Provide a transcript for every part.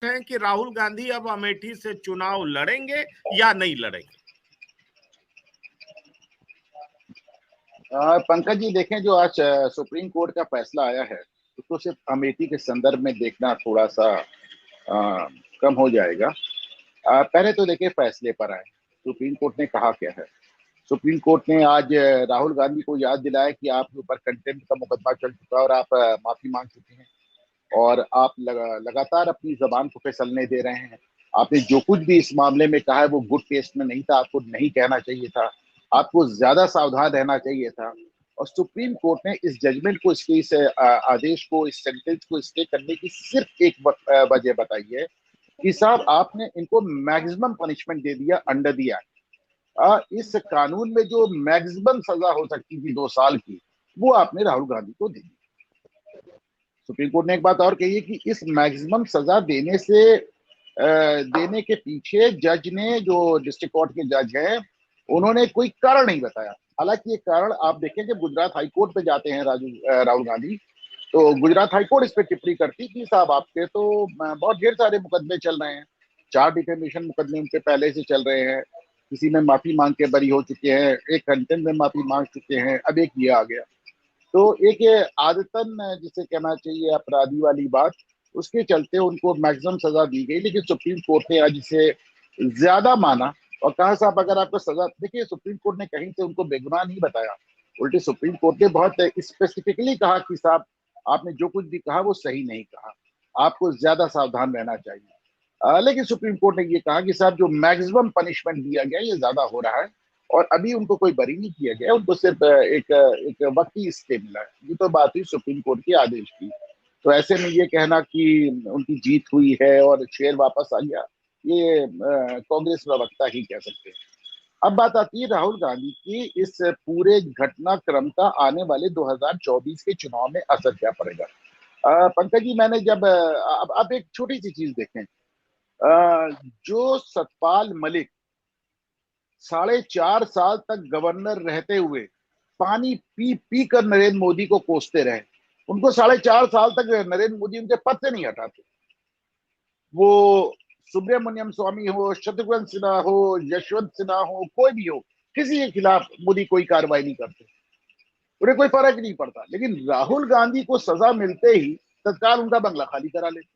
हैं कि राहुल गांधी अब अमेठी से चुनाव लड़ेंगे या नहीं लड़ेंगे? पंकज जी देखें, जो आज सुप्रीम कोर्ट का फैसला आया है उसको सिर्फ अमेठी के संदर्भ में देखना थोड़ा सा कम हो जाएगा। पहले तो देखिए फैसले पर आए, सुप्रीम कोर्ट ने कहा क्या है। सुप्रीम कोर्ट ने आज राहुल गांधी को याद दिलाया कि आपके ऊपर कंटेम्प्ट का मुकदमा चल चुका है और आप माफी मांग चुके हैं और आप लगातार अपनी जबान को फिसलने दे रहे हैं। आपने जो कुछ भी इस मामले में कहा है वो गुड टेस्ट में नहीं था, आपको नहीं कहना चाहिए था, आपको ज्यादा सावधान रहना चाहिए था। और सुप्रीम कोर्ट ने इस जजमेंट को, इसके इस आदेश को, इस सेंटेंस को स्टे करने की सिर्फ एक वजह बताई है कि साहब आपने इनको मैक्सिमम पनिशमेंट दे दिया अंडर द एक्ट। इस कानून में जो मैक्सिमम सजा हो सकती थी 2 साल की, वो आपने राहुल गांधी को दे दी। सुप्रीम कोर्ट ने एक बात और कही है कि इस मैक्सिमम सजा देने के पीछे जज ने, जो डिस्ट्रिक्ट कोर्ट के जज हैं, उन्होंने कोई कारण नहीं बताया। हालांकि ये कारण आप देखें जब गुजरात हाई कोर्ट पे जाते हैं राहुल गांधी, तो गुजरात हाई कोर्ट इस पे टिप्पणी करती कि साहब आपके तो बहुत ढेर सारे मुकदमे चल रहे हैं, 4 डिफेमेशन मुकदमे उनके पहले से चल रहे हैं, किसी में माफी मांग के बरी हो चुके हैं, एक कंटेम्प्ट में माफी मांग चुके हैं, अब एक ये आ गया। तो एक ये आदतन जिसे कहना चाहिए अपराधी वाली बात, उसके चलते उनको मैक्सिमम सजा दी गई। लेकिन सुप्रीम कोर्ट ने आज इसे ज्यादा माना और कहा साहब अगर आपको सजा, देखिए सुप्रीम कोर्ट ने कहीं से उनको बेगुनाह नहीं बताया, उल्टी सुप्रीम कोर्ट ने बहुत स्पेसिफिकली कहा कि साहब आपने जो कुछ भी कहा वो सही नहीं कहा, आपको ज्यादा सावधान रहना चाहिए। लेकिन सुप्रीम कोर्ट ने ये कहा कि साहब जो मैक्सिमम पनिशमेंट दिया गया ये ज्यादा हो रहा है और अभी उनको कोई बरी नहीं किया गया, उनको सिर्फ एक वक्ती स्टे मिला है। ये तो बात हुई सुप्रीम कोर्ट के आदेश की। तो ऐसे में ये कहना कि उनकी जीत हुई है और शेर वापस आ गया, ये कांग्रेस प्रवक्ता ही कह सकते हैं। अब बात आती है राहुल गांधी की इस पूरे घटनाक्रम का आने वाले 2024 के चुनाव में असर क्या पड़ेगा। पंकज जी, मैंने जब अब एक छोटी सी चीज देखें, जो सतपाल मलिक 4.5 साल तक गवर्नर रहते हुए पानी पी पी कर नरेंद्र मोदी को कोसते रहे, उनको 4.5 साल तक नरेंद्र मोदी उनके पद से नहीं हटाते। वो सुब्रमण्यम स्वामी हो, शत्रुघ्न सिन्हा हो, यशवंत सिन्हा हो, कोई भी हो, किसी के खिलाफ मोदी कोई कार्रवाई नहीं करते, उन्हें कोई फर्क नहीं पड़ता। लेकिन राहुल गांधी को सजा मिलते ही तत्काल उनका बंगला खाली करा लेते।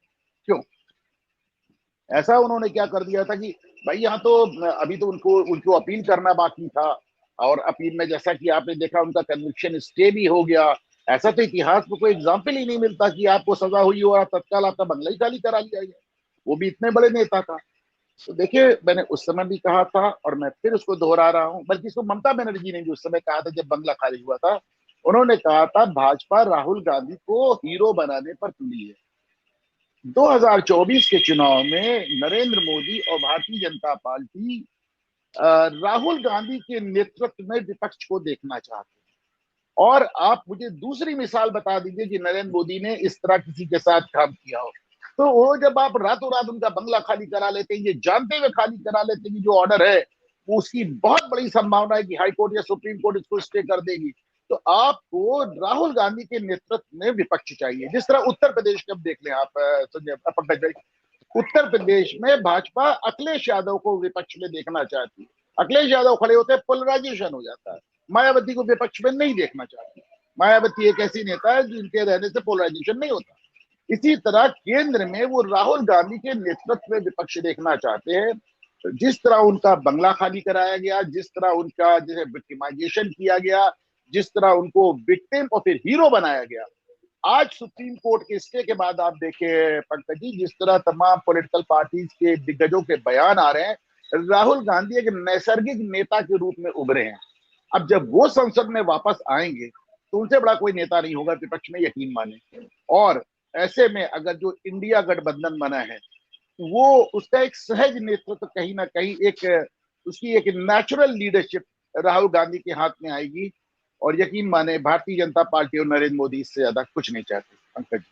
क्यों? ऐसा उन्होंने क्या कर दिया था कि भाई यहाँ तो अभी तो उनको अपील करना बाकी था, और अपील में जैसा कि आपने देखा उनका कन्विक्शन स्टे भी हो गया। ऐसा तो इतिहास में कोई एग्जाम्पल ही नहीं मिलता कि आपको सजा हुई हो और तत्काल आपका बंगला ही खाली करा लिया गया, वो भी इतने बड़े नेता का। तो देखिए मैंने उस समय भी कहा था और मैं फिर उसको दोहरा रहा हूं, बल्कि इसको ममता बनर्जी ने भी उस समय कहा था जब बंगला खाली हुआ था, उन्होंने कहा था भाजपा राहुल गांधी को हीरो बनाने पर तुली है। 2024 के चुनाव में नरेंद्र मोदी और भारतीय जनता पार्टी राहुल गांधी के नेतृत्व में विपक्ष को देखना चाहते हैं। और आप मुझे दूसरी मिसाल बता दीजिए कि नरेंद्र मोदी ने इस तरह किसी के साथ काम किया हो। तो वो जब आप रातों रात उनका बंगला खाली करा लेते हैं, ये जानते हुए खाली करा लेते हैं कि जो ऑर्डर है वो उसकी बहुत बड़ी संभावना है कि हाई कोर्ट या सुप्रीम कोर्ट इसको स्टे कर देगी, तो आपको राहुल गांधी के नेतृत्व में विपक्ष चाहिए। जिस तरह उत्तर प्रदेश के, अब देख लें आप संजय पंकज भाई, उत्तर प्रदेश में भाजपा अखिलेश यादव को विपक्ष में देखना चाहती है, अखिलेश यादव खड़े होते हैं पोलराइजेशन हो जाता है, मायावती को विपक्ष में नहीं देखना चाहती। मायावती एक ऐसी नेता है जिनके रहने से पोलराइजेशन नहीं होता। इसी तरह केंद्र में वो राहुल गांधी के नेतृत्व में विपक्ष देखना चाहते हैं। तो जिस तरह उनका बंगला खाली कराया गया, जिस तरह उनका जैसे विक्टिमाइजेशन किया गया, जिस तरह उनको विक्टिम और फिर हीरो बनाया गया, आज सुप्रीम कोर्ट के स्टे के बाद आप देखें पंकज जी, जिस तरह तमाम पॉलिटिकल पार्टीज के दिग्गजों के बयान आ रहे हैं, राहुल गांधी एक नैसर्गिक नेता के रूप में उभरे हैं। अब जब वो संसद में वापस आएंगे तो उनसे बड़ा कोई नेता नहीं होगा विपक्ष में, यकीन माने। और ऐसे में अगर जो इंडिया गठबंधन बना है वो, उसका एक सहज नेतृत्व कहीं ना कहीं, एक उसकी एक नेचुरल लीडरशिप राहुल गांधी के हाथ में आएगी। और यकीन माने भारतीय जनता पार्टी और नरेंद्र मोदी इससे ज्यादा कुछ नहीं चाहते पंकज।